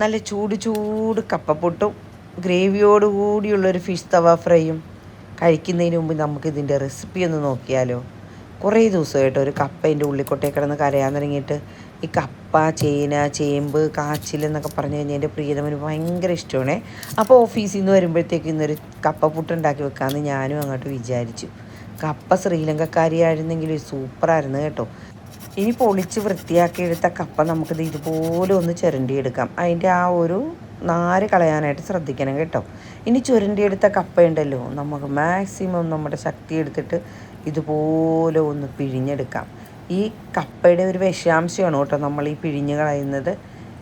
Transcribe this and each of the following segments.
നല്ല ചൂട് ചൂട് കപ്പപ്പൊട്ടും ഗ്രേവിയോട് കൂടിയുള്ളൊരു ഫിഷ് തവ ഫ്രൈയും കഴിക്കുന്നതിന് മുമ്പ് നമുക്കിതിൻ്റെ റെസിപ്പി ഒന്ന് നോക്കിയാലോ. കുറേ ദിവസമായിട്ട് ഒരു കപ്പേൻ്റെ ഉള്ളിക്കൊട്ടേ കിടന്ന് കരയാൻ തുടങ്ങിയിട്ട് ഈ കപ്പ, ചേന, ചേമ്പ്, കാച്ചിൽ എന്നൊക്കെ പറഞ്ഞു കഴിഞ്ഞാൽ എൻ്റെ പ്രിയതമന് ഭയങ്കര ഇഷ്ടമാണ്. അപ്പോൾ ഓഫീസിൽ നിന്ന് വരുമ്പോഴത്തേക്ക് ഇന്നൊരു കപ്പ ഉണ്ടാക്കി വെക്കാമെന്ന് ഞാനും അങ്ങോട്ട് വിചാരിച്ചു. കപ്പ ശ്രീലങ്കക്കാരിയായിരുന്നെങ്കിൽ സൂപ്പറായിരുന്നു കേട്ടോ. ഇനി പൊളിച്ച് വൃത്തിയാക്കിയെടുത്ത കപ്പ നമുക്കിത് ഇതുപോലെ ഒന്ന് ചുരണ്ടിയെടുക്കാം. അതിൻ്റെ ആ ഒരു നാര് കളയാനായിട്ട് ശ്രദ്ധിക്കണം കേട്ടോ. ഇനി ചുരണ്ടിയെടുത്ത കപ്പയുണ്ടല്ലോ, നമുക്ക് മാക്സിമം നമ്മുടെ ശക്തി എടുത്തിട്ട് ഇതുപോലെ ഒന്ന് പിഴിഞ്ഞെടുക്കാം. ഈ കപ്പയുടെ ഒരു വിഷാംശമാണ് കേട്ടോ നമ്മൾ ഈ പിഴിഞ്ഞ് കളയുന്നത്.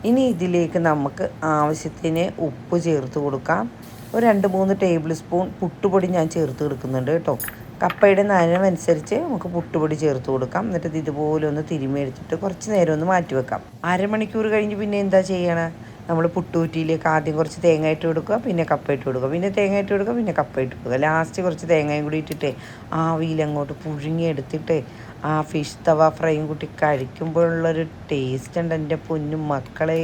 ഇനി ഇതിലേക്ക് നമുക്ക് ആവശ്യത്തിന് ഉപ്പ് ചേർത്ത് കൊടുക്കാം. ഒരു 2-3 ടേബിൾ സ്പൂൺ പുട്ടുപൊടി ഞാൻ ചേർത്ത് കൊടുക്കുന്നുണ്ട് കേട്ടോ. കപ്പയുടെ നനവനുസരിച്ച് നമുക്ക് പുട്ടുപൊടി ചേർത്ത് കൊടുക്കാം. എന്നിട്ട് ഇത് ഇതുപോലെ ഒന്ന് തിരുമ്മി എടുത്തിട്ട് കുറച്ച് നേരം ഒന്ന് മാറ്റി വെക്കാം. അരമണിക്കൂർ കഴിഞ്ഞ് പിന്നെ എന്താ ചെയ്യണം, നമ്മൾ പുട്ടുകുറ്റിയിലേക്ക് ആദ്യം കുറച്ച് തേങ്ങ ഇട്ട് കൊടുക്കുക, പിന്നെ കപ്പ ഇട്ട് കൊടുക്കുക, പിന്നെ തേങ്ങ ഇട്ട് കൊടുക്കുക, പിന്നെ കപ്പ ഇട്ട് കൊടുക്കുക. ലാസ്റ്റ് കുറച്ച് തേങ്ങയും കൂടി ഇട്ടിട്ട് ആവിയിൽ അങ്ങോട്ട് പുഴുങ്ങിയെടുത്തിട്ട് ആ ഫിഷ് തവ ഫ്രൈയും കൂട്ടി കഴിക്കുമ്പോഴുള്ളൊരു ടേസ്റ്റ് ഉണ്ട് എൻ്റെ പൊന്നും മക്കളെ.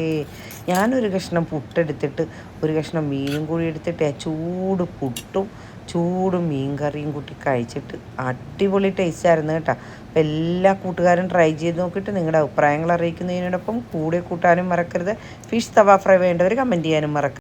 ഞാനൊരു കഷ്ണം പുട്ടെടുത്തിട്ട് ഒരു കഷ്ണം മീനും കൂടി എടുത്തിട്ട് ആ ചൂട് പുട്ടും ചൂട് മീൻ കറിയും കൂട്ടി കഴിച്ചിട്ട് അടിപൊളി ടേസ്റ്റ് ആയിരുന്നു കേട്ടോ. അപ്പോൾ എല്ലാ കൂട്ടുകാരും ട്രൈ ചെയ്ത് നോക്കിയിട്ട് നിങ്ങളുടെ അഭിപ്രായങ്ങൾ അറിയിക്കുന്നതിനോടൊപ്പം കൂടെ കൂട്ടാനും മറക്കരുത്. ഫിഷ് തവ ഫ്രൈ വേണ്ടവർ കമൻറ്റ് ചെയ്യാനും മറക്കരുത്.